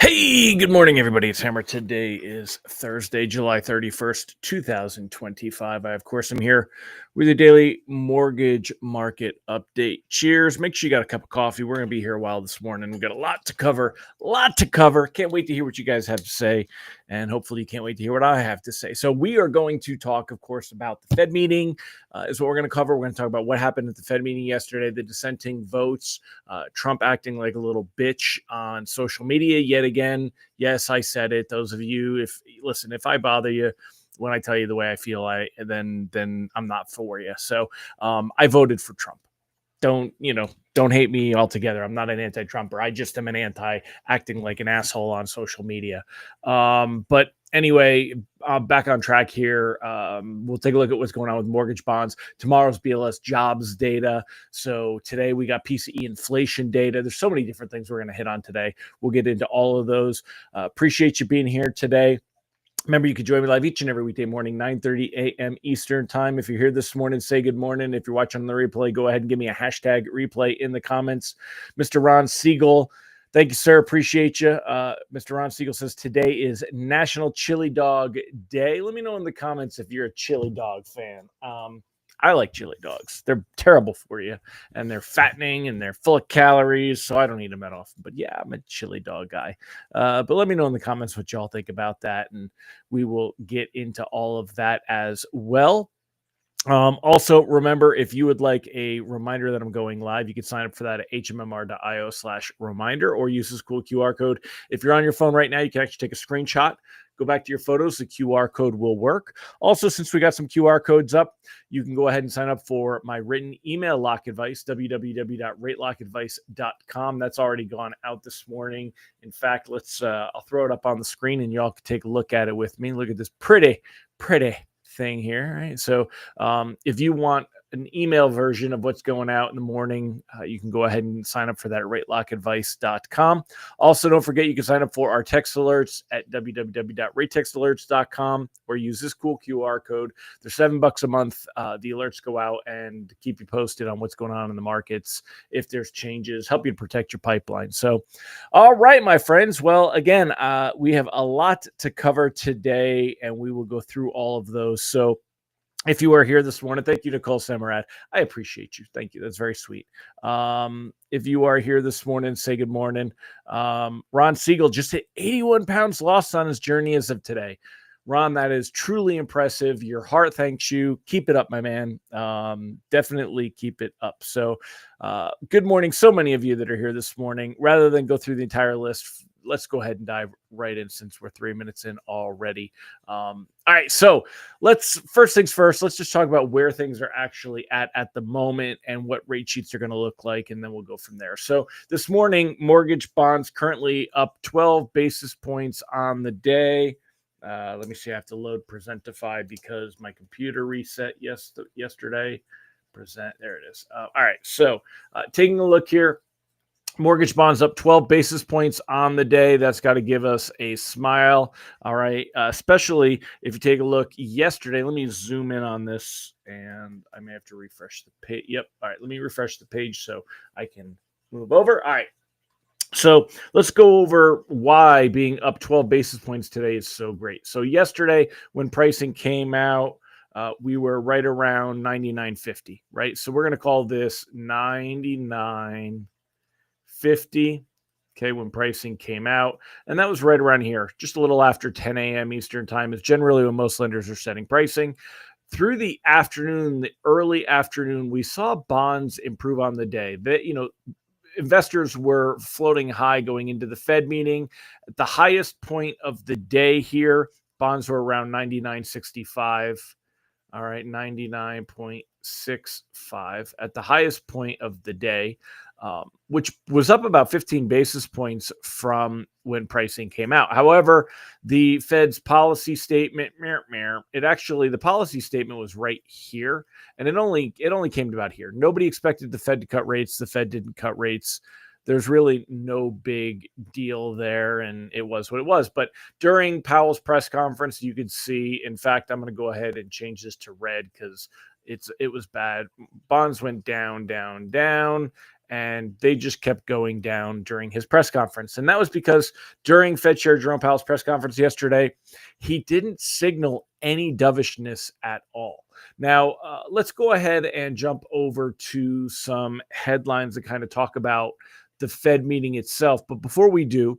Hey, good morning, everybody. It's Hammer. Today is Thursday, July 31st, 2025. I, of course, am here with your daily mortgage market update. Cheers. Make sure you got a cup of coffee. We're going to be here a while this morning. We've got a lot to cover. Can't wait to hear what you guys have to say. And hopefully, you can't wait to hear what I have to say. So, we are going to talk, of course, about the Fed meeting, is what we're going to cover. We're going to talk about what happened at the Fed meeting yesterday, the dissenting votes, Trump acting like a little bitch on social media yet again. Yes, I said it. Those of you, if I bother you when I tell you the way I feel, then I'm not for you. So I voted for Trump. Don't hate me altogether. I'm not an anti-Trumper. I just am an anti acting like an asshole on social media. But anyway, back on track here. We'll take a look at what's going on with mortgage bonds. Tomorrow's BLS jobs data. So today we got PCE inflation data. There's so many different things we're going to hit on today. We'll get into all of those. Appreciate you being here today. Remember, you can join me live each and every weekday morning, 9:30 a.m. Eastern time. If you're here this morning, say good morning. If you're watching on the replay, go ahead and give me a hashtag replay in the comments. Mr. Ron Siegel, thank you, sir. Appreciate you. Mr. Ron Siegel says today is National Chili Dog Day. Let me know in the comments if you're a chili dog fan. I like chili dogs. They're terrible for you, and they're fattening, and they're full of calories, so I don't eat them that often. But yeah, I'm a chili dog guy. But let me know in the comments what y'all think about that, and we will get into all of that as well. Also, remember, if you would like a reminder that I'm going live, you can sign up for that at hmmr.io/reminder or use this cool QR code. If you're on your phone right now, you can actually take a screenshot, go back to your photos. The QR code will work. Also, since we got some QR codes up, you can go ahead and sign up for my written email lock advice, www.ratelockadvice.com. That's already gone out this morning. In fact, I'll throw it up on the screen and y'all can take a look at it with me. Look at this pretty thing here, right? So if you want an email version of what's going out in the morning, you can go ahead and sign up for that at ratelockadvice.com. Also, don't forget you can sign up for our text alerts at www.ratetextalerts.com or use this cool QR code. They're $7 a month. The alerts go out and keep you posted on what's going on in the markets. If there's changes, help you protect your pipeline. So, all right, my friends. Well, again, we have a lot to cover today, and we will go through all of those. So if you are here this morning, thank you, Nicole Samarad. I appreciate you. Thank you. That's very sweet. If you are here this morning, say good morning. Ron Siegel just hit 81 pounds lost on his journey as of today. Ron, that is truly impressive. Your heart thanks you. Keep it up, my man. Definitely keep it up. So good morning. So many of you that are here this morning. Rather than go through the entire list, let's go ahead and dive right in since we're 3 minutes in already. All right, so first things first, let's just talk about where things are actually at the moment and what rate sheets are going to look like, and then we'll go from there. So this morning, mortgage bonds currently up 12 basis points on the day. Let me see. I have to load Presentify because my computer reset yesterday. There it is. All right, so taking a look here. Mortgage bonds up 12 basis points on the day. That's got to give us a smile. All right. Especially if you take a look yesterday. Let me zoom in on this and I may have to refresh the page. Yep. All right. Let me refresh the page so I can move over. All right. So let's go over why being up 12 basis points today is so great. So yesterday when pricing came out, we were right around 99.50, right? So we're going to call this 99.50, okay, when pricing came out. And that was right around here, just a little after 10 a.m. Eastern time is generally when most lenders are setting pricing. Through the afternoon, the early afternoon, we saw bonds improve on the day. Investors were floating high going into the Fed meeting. At the highest point of the day here, bonds were around 99.65. All right, 99.65 at the highest point of the day, which was up about 15 basis points from when pricing came out. However, the Fed's policy statement, the policy statement was right here, and it only came to about here. Nobody expected the Fed to cut rates. The Fed didn't cut rates. There's really no big deal there, and it was what it was. But during Powell's press conference, you could see, in fact, I'm going to go ahead and change this to red because it was bad. Bonds went down, and they just kept going down during his press conference. And that was because during Fed Chair Jerome Powell's press conference yesterday, he didn't signal any dovishness at all. Now, let's go ahead and jump over to some headlines that kind of talk about the Fed meeting itself. But before we do,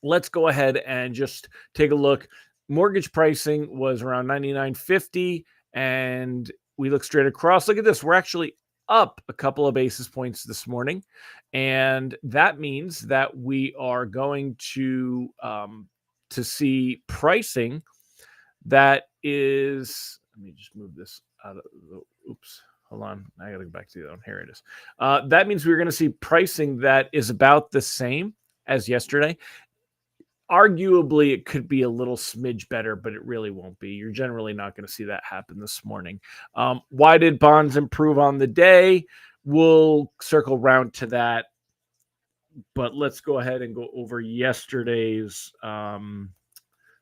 let's go ahead and just take a look. Mortgage pricing was around 99.50, and we look straight across. Look at this. We're actually up a couple of basis points this morning, and that means that we are going to see pricing that is. Let me just move this out of the. Oops. Hold on. I got to go back to the other one. Here it is. That means we're going to see pricing that is about the same as yesterday. Arguably, it could be a little smidge better, but it really won't be. You're generally not going to see that happen this morning. Why did bonds improve on the day? We'll circle round to that, but let's go ahead and go over yesterday's.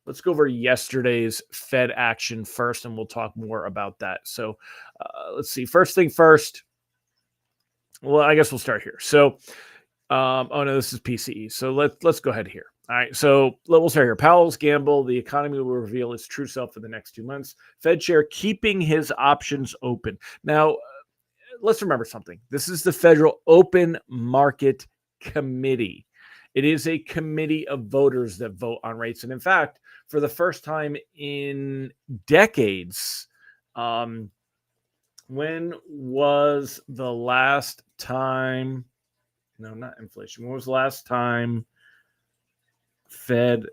Let's go over yesterday's Fed action first, and we'll talk more about that. So, let's see. First thing first. Well, I guess we'll start here. So, oh no, this is PCE. So let's go ahead here. All right, so we'll start here. Powell's gamble: the economy will reveal its true self for the next 2 months. Fed chair keeping his options open. Now, let's remember something. This is the Federal Open Market Committee. It is a committee of voters that vote on rates. And in fact, for the first time in decades, when was the last time? No, not inflation. When was the last time Fed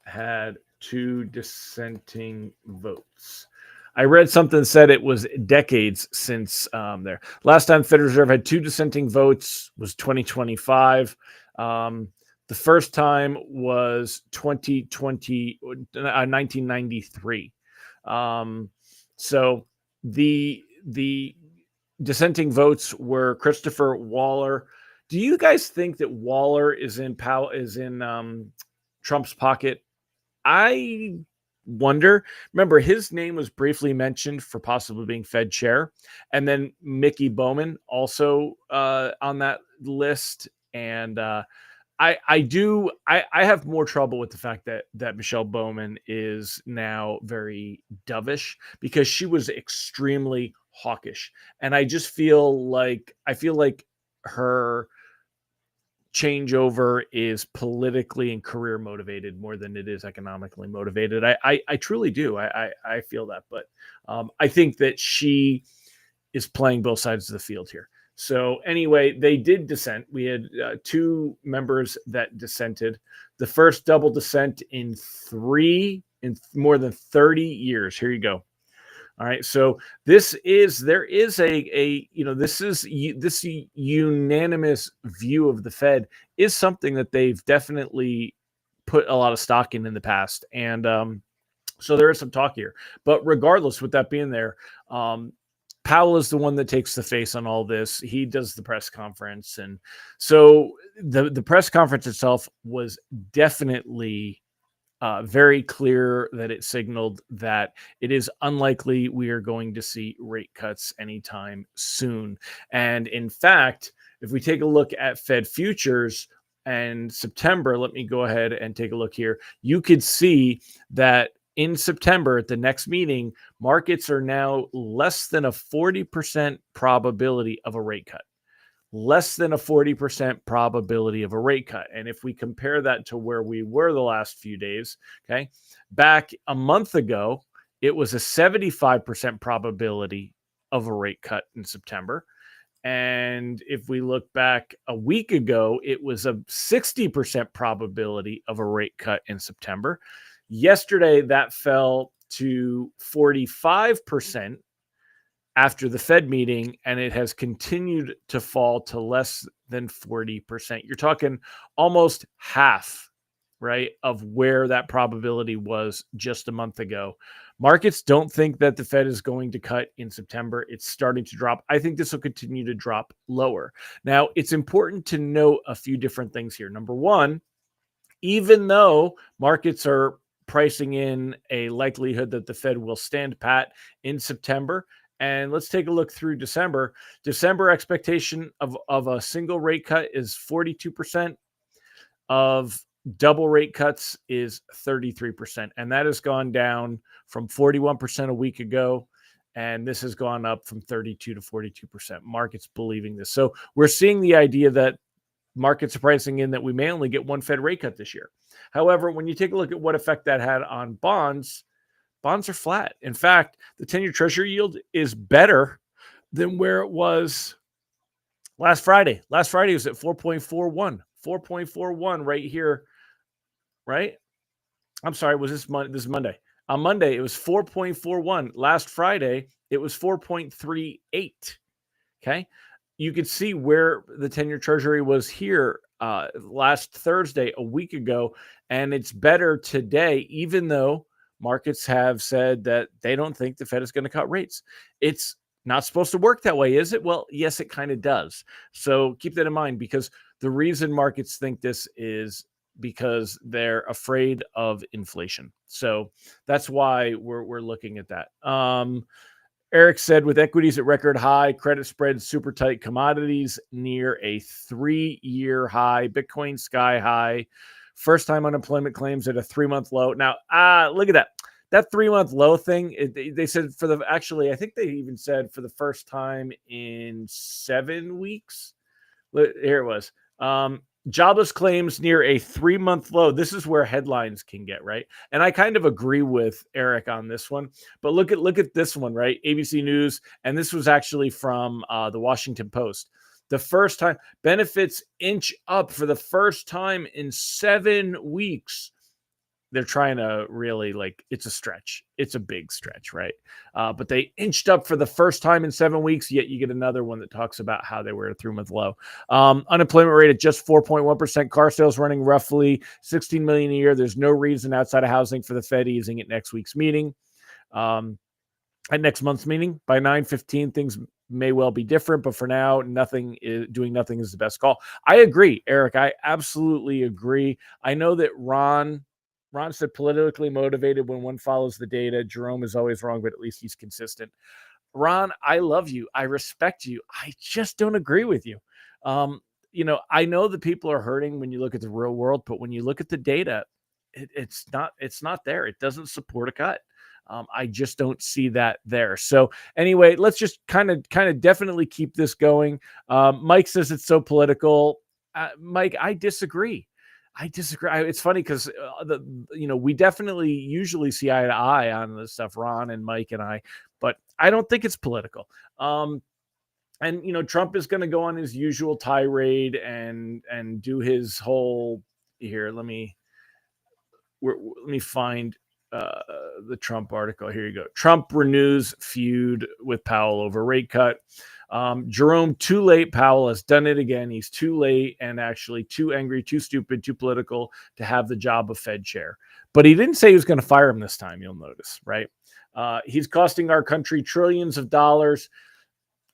had 2 dissenting votes? I read something that said it was decades since there. Last time Federal Reserve had 2 dissenting votes was 2025. The first time was 1993. So the dissenting votes were Christopher Waller. Do you guys think that Waller is in Trump's pocket? I wonder. Remember, his name was briefly mentioned for possibly being Fed chair, and then Mickey Bowman also on that list. And I have more trouble with the fact that Michelle Bowman is now very dovish because she was extremely hawkish, and I feel like her changeover is politically and career motivated more than it is economically motivated. I truly do. I feel that, but I think that she is playing both sides of the field here. So anyway, they did dissent. We had 2 members that dissented. The first double dissent in more than 30 years. Here you go. All right. So this unanimous view of the Fed is something that they've definitely put a lot of stock in the past. And so there is some talk here. But regardless, with that being there, Powell is the one that takes the face on all this. He does the press conference. And so the press conference itself was definitely very clear that it signaled that it is unlikely we are going to see rate cuts anytime soon. And in fact, if we take a look at Fed futures and September, let me go ahead and take a look here. You could see that in September at the next meeting, markets are now less than a 40% probability of a rate cut. Less than a 40% probability of a rate cut. And if we compare that to where we were the last few days, okay, back a month ago, it was a 75% probability of a rate cut in September. And if we look back a week ago, it was a 60% probability of a rate cut in September. Yesterday, that fell to 45% after the Fed meeting, and it has continued to fall to less than 40%. You're talking almost half, right, of where that probability was just a month ago. Markets don't think that the Fed is going to cut in September. It's starting to drop. I think this will continue to drop lower. Now, it's important to note a few different things here. Number one, even though markets are pricing in a likelihood that the Fed will stand pat in September, And let's take a look through December. December expectation of a single rate cut is 42%. Of double rate cuts is 33%. And that has gone down from 41% a week ago. And this has gone up from 32 to 42%. Markets believing this. So we're seeing the idea that markets are pricing in that we may only get one Fed rate cut this year. However, when you take a look at what effect that had on bonds, bonds are flat. In fact, the 10-year Treasury yield is better than where it was last Friday. Last Friday was at 4.41. 4.41 right here, right? I'm sorry, was this Monday? This is Monday. On Monday, it was 4.41. Last Friday, it was 4.38. Okay. You could see where the 10-year Treasury was here last Thursday, a week ago, and it's better today, even though markets have said that they don't think the Fed is going to cut rates. It's not supposed to work that way, is it? Well, yes, it kind of does. So keep that in mind, because the reason markets think this is because they're afraid of inflation. So that's why we're looking at that. Eric said, with equities at record high, credit spreads super tight, commodities near a 3-year high, Bitcoin sky high, first time unemployment claims at a 3-month low. Now, look at that. That 3-month low thing, they said I think they even said for the first time in 7 weeks. Here it was. Jobless claims near a 3-month low. This is where headlines can get, right? And I kind of agree with Eric on this one. But look at this one, right? ABC News, and this was actually from the Washington Post. The first time benefits inch up for the first time in 7 weeks. They're trying to really, it's a stretch. It's a big stretch, right? But they inched up for the first time in 7 weeks, yet you get another one that talks about how they were at a 3-month low. Unemployment rate at just 4.1%. Car sales running roughly 16 million a year. There's no reason outside of housing for the Fed easing at next week's meeting. At next month's meeting, by 9/15, things may well be different, but for now, doing nothing is the best call. I agree, Eric. I absolutely agree. I know that Ron said politically motivated when one follows the data. Jerome is always wrong, but at least he's consistent. Ron, I love you. I respect you. I just don't agree with you. I know that people are hurting when you look at the real world, but when you look at the data, it's not there. It doesn't support a cut. I just don't see that there. So anyway, let's just kind of definitely keep this going. Mike says it's so political. Mike, I disagree. It's funny because we definitely usually see eye to eye on this stuff, Ron and Mike and I, but I don't think it's political. And Trump is going to go on his usual tirade and do his whole here. Let me find the Trump article. Here you go. Trump renews feud with Powell over rate cut. Jerome, too late. Powell has done it again. He's too late and actually too angry, too stupid, too political to have the job of Fed chair. But he didn't say he was going to fire him this time, you'll notice, right? He's costing our country trillions of dollars.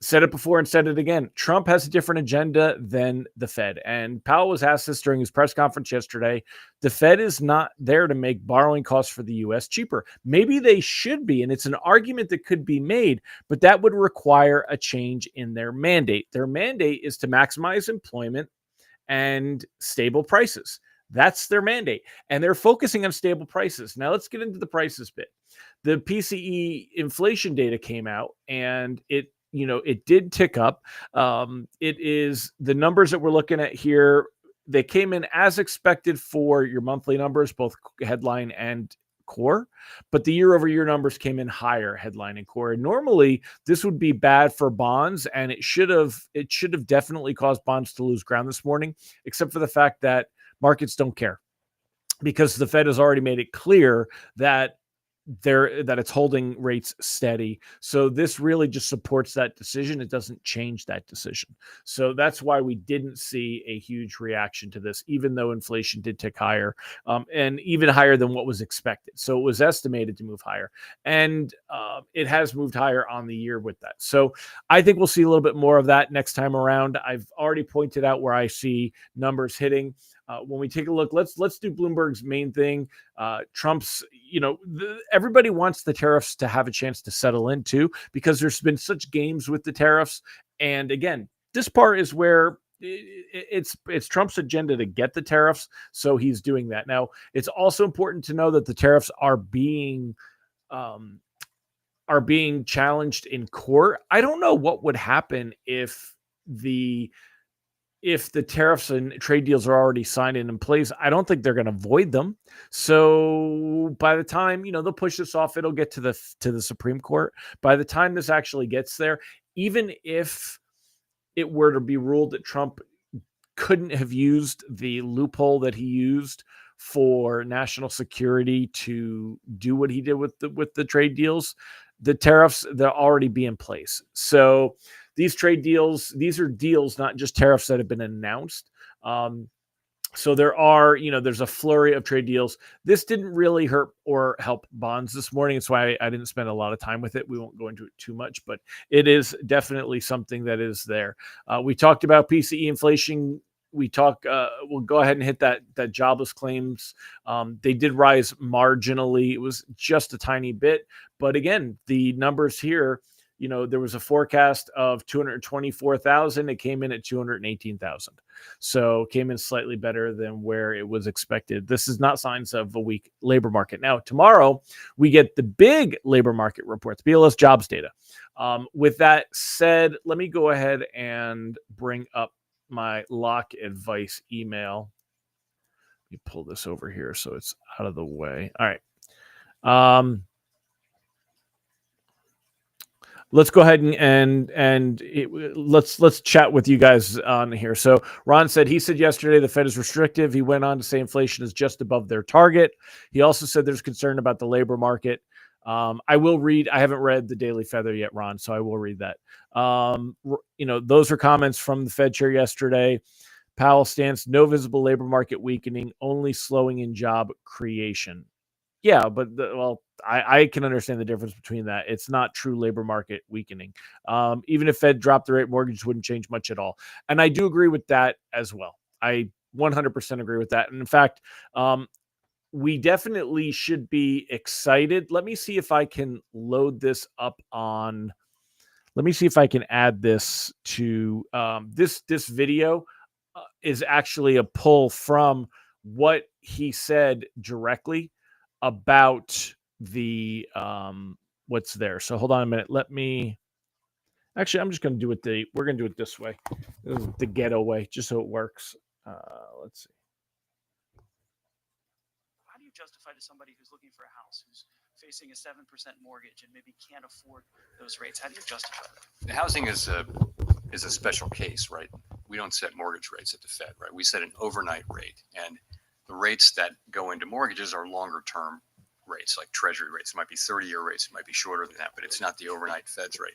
Said it before and said it again. Trump has a different agenda than the Fed. And Powell was asked this during his press conference yesterday. The Fed is not there to make borrowing costs for the U.S. cheaper. Maybe they should be, and it's an argument that could be made, but that would require a change in their mandate. Their mandate is to maximize employment and stable prices. That's their mandate. And they're focusing on stable prices. Now let's get into the prices bit. The PCE inflation data came out, and it did tick up. It is the numbers that we're looking at here. They came in as expected for your monthly numbers, both headline and core, but the year over year numbers came in higher, headline and core. And normally this would be bad for bonds, and it should have definitely caused bonds to lose ground this morning, except for the fact that markets don't care, because the Fed has already made it clear that it's holding rates steady. So this really just supports that decision. It doesn't change that decision. So that's why we didn't see a huge reaction to this, even though inflation did tick higher, and even higher than what was expected. So it was estimated to move higher, and it has moved higher on the year with that. So I think we'll see a little bit more of that next time around. I've already pointed out where I see numbers hitting. when we take a look, let's do Bloomberg's main thing. Trump's, everybody wants the tariffs to have a chance to settle in too, because there's been such games with the tariffs. And again, this part is where it's Trump's agenda to get the tariffs, so he's doing that. Now, it's also important to know that the tariffs are being challenged in court. I don't know what would happen if the tariffs and trade deals are already signed and in place. I don't think they're going to void them. So by the time, they'll push this off, it'll get to the Supreme Court. By the time this actually gets there, even if it were to be ruled that Trump couldn't have used the loophole that he used for national security to do what he did with the trade deals, the tariffs, they'll already be in place. So these trade deals, these are deals, not just tariffs that have been announced. So there's a flurry of trade deals. This didn't really hurt or help bonds this morning. That's why I didn't spend a lot of time with it. We won't go into it too much, but it is definitely something that is there. We talked about PCE inflation. We'll go ahead and hit that jobless claims. They did rise marginally. It was just a tiny bit, but again, the numbers here, there was a forecast of 224,000. It came in at 218,000. So came in slightly better than where it was expected. This is not signs of a weak labor market. Now, tomorrow we get the big labor market reports, BLS jobs data. With that said, let me go ahead and bring up my lock advice email. Let me pull this over here so it's out of the way. All right. Let's go ahead let's chat with you guys on here. So Ron said, he said yesterday the Fed is restrictive. He went on to say inflation is just above their target. He also said there's concern about the labor market. I haven't read the Daily Feather yet, Ron, so I will read that. Those are comments from the Fed chair yesterday. Powell stance, no visible labor market weakening, only slowing in job creation. Yeah, but I can understand the difference between that. It's not true labor market weakening. Even if Fed dropped the rate, mortgages wouldn't change much at all. And I do agree with that as well. I 100% agree with that. And in fact, we definitely should be excited. Let me see if I can load this up on. Let me see if I can add this to this video is actually a pull from what he said directly about the what's there. So hold on a minute. I'm just going to do it. We're going to do it this way, the ghetto way, just so it works. Let's see. How do you justify to somebody who's looking for a house, who's facing a 7% mortgage and maybe can't afford those rates? How do you justify that? The housing is a special case, right? We don't set mortgage rates at the Fed, right? We set an overnight rate, and the rates that go into mortgages are longer term rates, like treasury rates. It might be 30-year rates, it might be shorter than that, but it's not the overnight Fed's rate.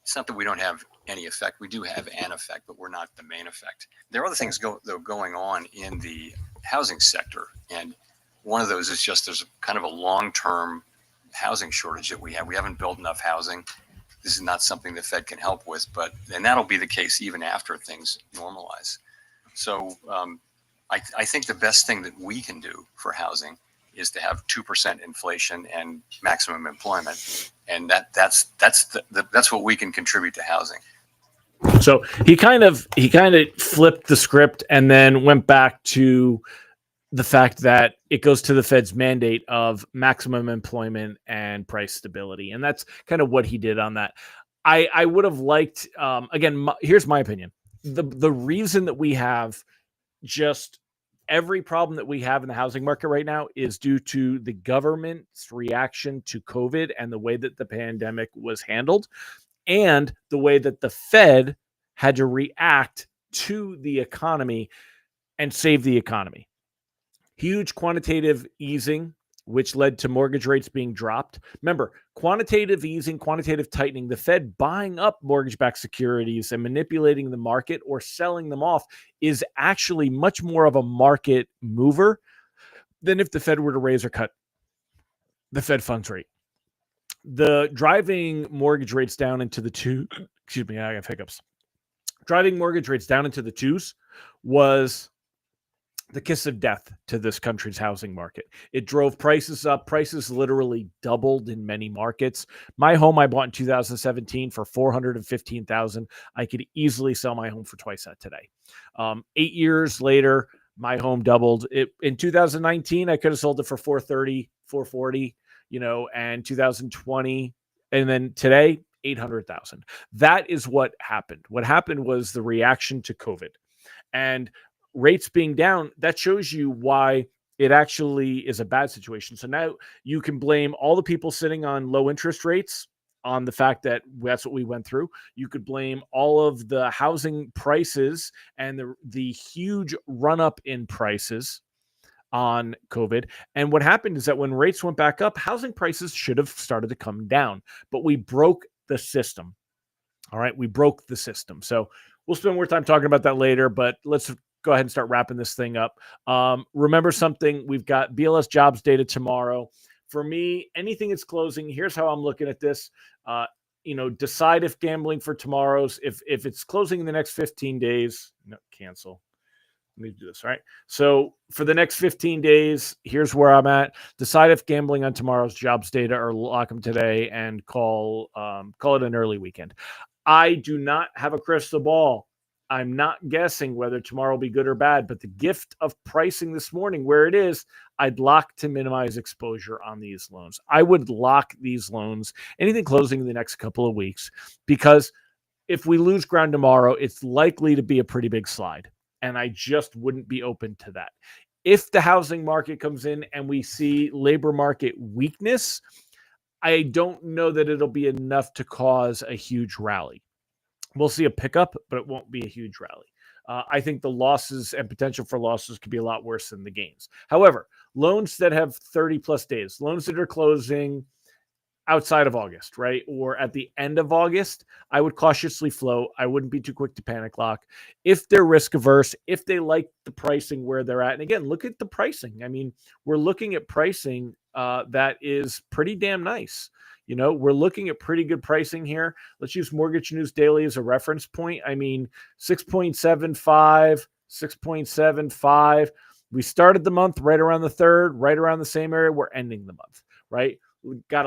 It's not that we don't have any effect. We do have an effect, but we're not the main effect. There are other things going on in the housing sector, and one of those is just there's kind of a long-term housing shortage that we have. We haven't built enough housing. This is not something the Fed can help with, and that'll be the case even after things normalize. So I think the best thing that we can do for housing is to have 2% inflation and maximum employment, and that's what we can contribute to housing. So he kind of flipped the script and then went back to the fact that it goes to the Fed's mandate of maximum employment and price stability, and that's kind of what he did on that. I would have liked here's my opinion. The reason that we have just every problem that we have in the housing market right now is due to the government's reaction to COVID and the way that the pandemic was handled and the way that the Fed had to react to the economy and save the economy. Huge quantitative easing, which led to mortgage rates being dropped. Remember, quantitative easing, quantitative tightening, the Fed buying up mortgage-backed securities and manipulating the market or selling them off is actually much more of a market mover than if the Fed were to raise or cut the Fed funds rate. The driving mortgage rates down into the I have hiccups. Driving mortgage rates down into the twos was the kiss of death to this country's housing market. It drove prices up. Prices literally doubled in many markets. My home I bought in 2017 for $415,000. I could easily sell my home for twice that today. 8 years later, my home doubled. It in 2019, I could have sold it for 430, 440, and 2020, and then today, 800,000. That is what happened. What happened was the reaction to COVID. And rates being down, that shows you why it actually is a bad situation. So now you can blame all the people sitting on low interest rates on the fact that that's what we went through. You could blame all of the housing prices and the huge run up in prices on COVID. And what happened is that when rates went back up, housing prices should have started to come down, but we broke the system. All right. We broke the system. So we'll spend more time talking about that later, but let's go ahead and start wrapping this thing up. Remember something, we've got BLS jobs data tomorrow. For me, anything that's closing, here's how I'm looking at this. Decide if gambling for tomorrow's, if it's closing in the next 15 days, no, cancel. Let me do this. All right. So for the next 15 days, here's where I'm at. Decide if gambling on tomorrow's jobs data or lock them today and call it an early weekend. I do not have a crystal ball. I'm not guessing whether tomorrow will be good or bad, but the gift of pricing this morning, where it is, I'd lock to minimize exposure on these loans. I would lock these loans, anything closing in the next couple of weeks, because if we lose ground tomorrow, it's likely to be a pretty big slide. And I just wouldn't be open to that. If the housing market comes in and we see labor market weakness, I don't know that it'll be enough to cause a huge rally. We'll see a pickup, but it won't be a huge rally. I think the losses and potential for losses could be a lot worse than the gains. However, loans that have 30 plus days, loans that are closing outside of August, right? Or at the end of August, I would cautiously float. I wouldn't be too quick to panic lock. If they're risk averse, if they like the pricing where they're at. And again, look at the pricing. I mean, we're looking at pricing that is pretty damn nice. We're looking at pretty good pricing here. Let's use Mortgage News Daily as a reference point. I mean, 6.75, 6.75. We started the month right around the 3rd, right around the same area. We're ending the month, right? We got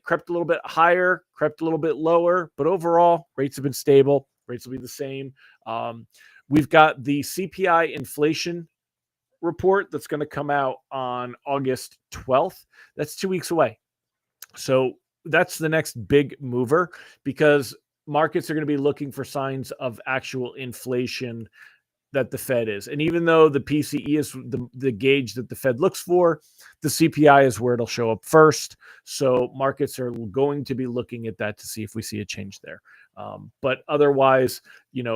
crept a little bit higher, crept a little bit lower, but overall rates have been stable. Rates will be the same. We've got the CPI inflation report that's going to come out on August 12th. That's 2 weeks away. So that's the next big mover, because markets are going to be looking for signs of actual inflation that the Fed is. And even though the PCE is the gauge that the Fed looks for, the CPI is where it'll show up first. So markets are going to be looking at that to see if we see a change there. But otherwise,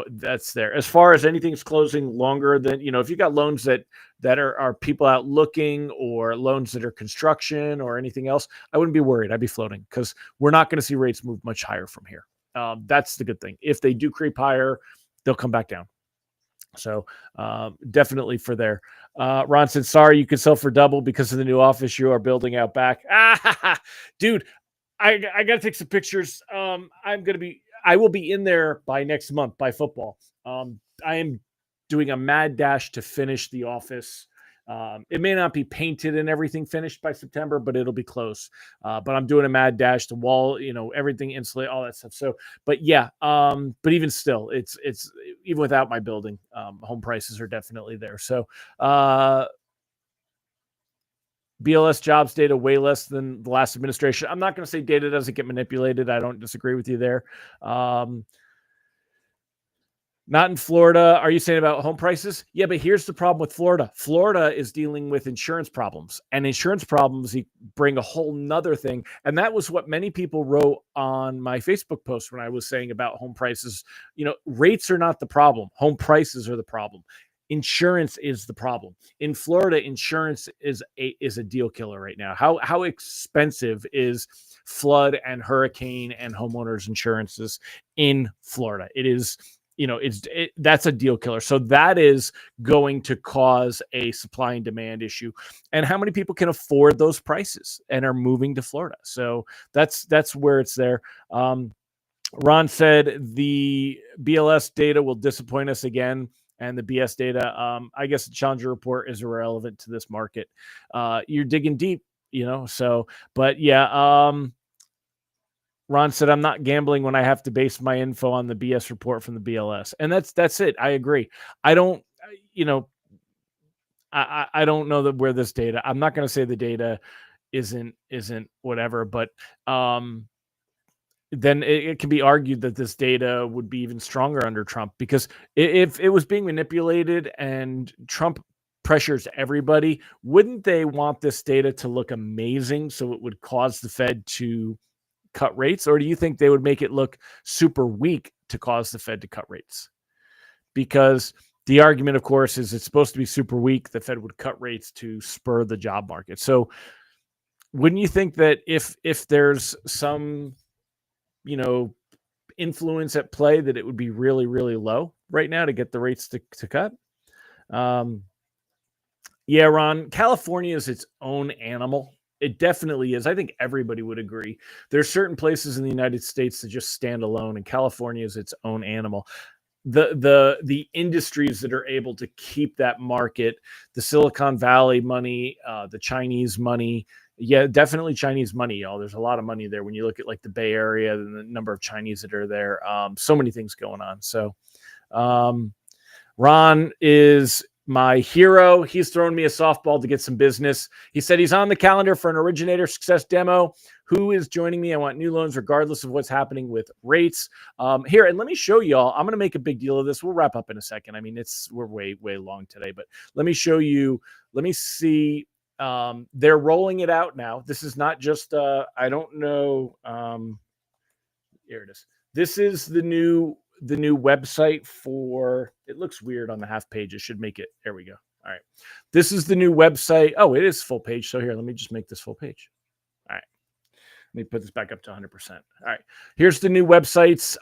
that's there. As far as anything's closing longer than, if you got loans that are people out looking, or loans that are construction or anything else, I wouldn't be worried. I'd be floating, because we're not going to see rates move much higher from here. That's the good thing. If they do creep higher, they'll come back down. So definitely for there. Ron said, sorry, you could sell for double because of the new office you are building out back. Dude, I got to take some pictures. I will be in there by next month, by football. I am doing a mad dash to finish the office. It may not be painted and everything finished by September, but it'll be close. But I'm doing a mad dash, the wall, everything insulate, all that stuff. So, but yeah, but even still, it's even without my building, home prices are definitely there. So, BLS jobs data way less than the last administration. I'm not going to say data doesn't get manipulated. I don't disagree with you there. Not in Florida. Are you saying about home prices? Yeah, but here's the problem with Florida. Florida is dealing with insurance problems, and insurance problems bring a whole nother thing. And that was what many people wrote on my Facebook post when I was saying about home prices. Rates are not the problem. Home prices are the problem. Insurance is the problem. In Florida, insurance is a deal killer right now. How expensive is flood and hurricane and homeowners insurances in Florida? It is, that's a deal killer. So that is going to cause a supply and demand issue. And how many people can afford those prices and are moving to Florida? So that's where it's there. Ron said the BLS data will disappoint us again. and the BS data. I guess the Challenger report is irrelevant to this market. You're digging deep, so, but yeah, Ron said, I'm not gambling when I have to base my info on the BS report from the BLS. And that's it. I agree. I don't, I don't know where this data, I'm not going to say the data isn't whatever, but, then it can be argued that this data would be even stronger under Trump, because if it was being manipulated and Trump pressures everybody, wouldn't they want this data to look amazing so it would cause the Fed to cut rates? Or do you think they would make it look super weak to cause the Fed to cut rates? Because the argument, of course, is it's supposed to be super weak. The Fed would cut rates to spur the job market. So wouldn't you think that if there's some influence at play, that it would be really, really low right now to get the rates to cut? Yeah, Ron, California is its own animal. It definitely is. I think everybody would agree. There's certain places in the United States that just stand alone, and California is its own animal. The industries that are able to keep that market, the Silicon Valley money, the Chinese money. Yeah, definitely Chinese money, y'all. There's a lot of money there when you look at like the Bay Area and the number of Chinese that are there. So many things going on. So Ron is my hero. He's thrown me a softball to get some business. He said he's on the calendar for an Originator Success demo. Who is joining me? I want new loans regardless of what's happening with rates. Here, and let me show y'all. I'm going to make a big deal of this. We'll wrap up in a second. I mean, we're way, way long today, but let me show you. Let me see. They're rolling it out now. This is not just, I don't know. Here it is. This is the new website for, it looks weird on the half page. It should make it. There we go. All right. This is the new website. Oh, it is full page. So here, let me just make this full page. All right. Let me put this back up to 100%. All right. Here's the new websites.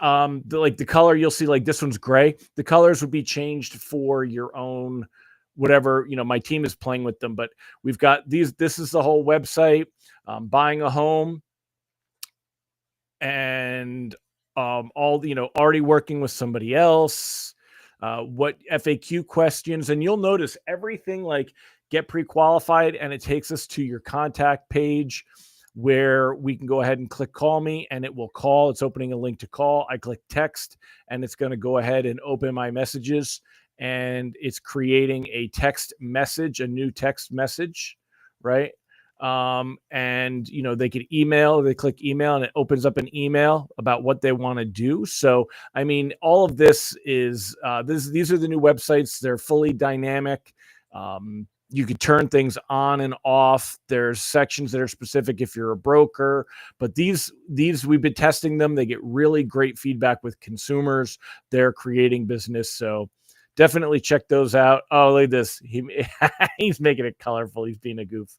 The color, you'll see like this one's gray. The colors would be changed for your own, whatever, my team is playing with them, but we've got these. This is the whole website. Buying a home and all, already working with somebody else, what FAQ questions. And you'll notice everything like get pre-qualified, and it takes us to your contact page where we can go ahead and click call me, and it will call. It's opening a link to call. I click text, and it's going to go ahead and open my messages, and it's creating a text message, a new text message, right? And they could email, they click email, and it opens up an email about what they want to do. So, I mean, all of this is, these are the new websites. They're fully dynamic. You could turn things on and off. There's sections that are specific if you're a broker, but these we've been testing them. They get really great feedback with consumers. They're creating business. So definitely check those out. Oh, look at this. He's making it colorful. He's being a goof.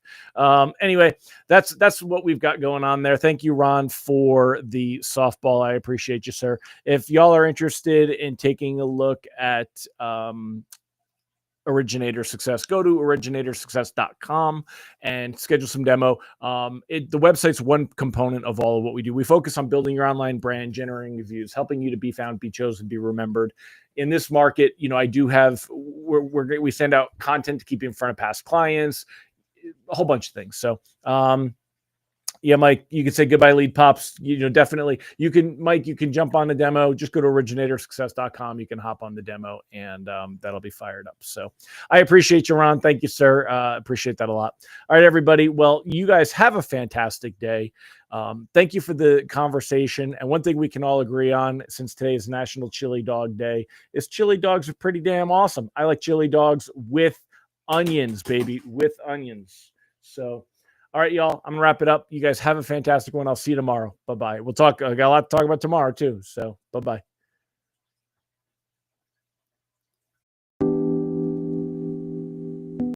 Anyway, that's what we've got going on there. Thank you, Ron, for the softball. I appreciate you, sir. If y'all are interested in taking a look at Originator Success, go to originatorssuccess.com and schedule some demo. The website's one component of all of what we do. We focus on building your online brand, generating reviews, helping you to be found, be chosen, be remembered. In this market, I do have, we send out content to keep you in front of past clients, a whole bunch of things. So, yeah, Mike, you can say goodbye, lead pops. Definitely. You can jump on the demo. Just go to originatorssuccess.com. You can hop on the demo, and that'll be fired up. So I appreciate you, Ron. Thank you, sir. Appreciate that a lot. All right, everybody. Well, you guys have a fantastic day. Thank you for the conversation. And one thing we can all agree on, since today is National Chili Dog Day, is chili dogs are pretty damn awesome. I like chili dogs with onions, baby, with onions. So, all right, y'all, I'm going to wrap it up. You guys have a fantastic one. I'll see you tomorrow. Bye-bye. We'll talk. I got a lot to talk about tomorrow, too. So, bye-bye.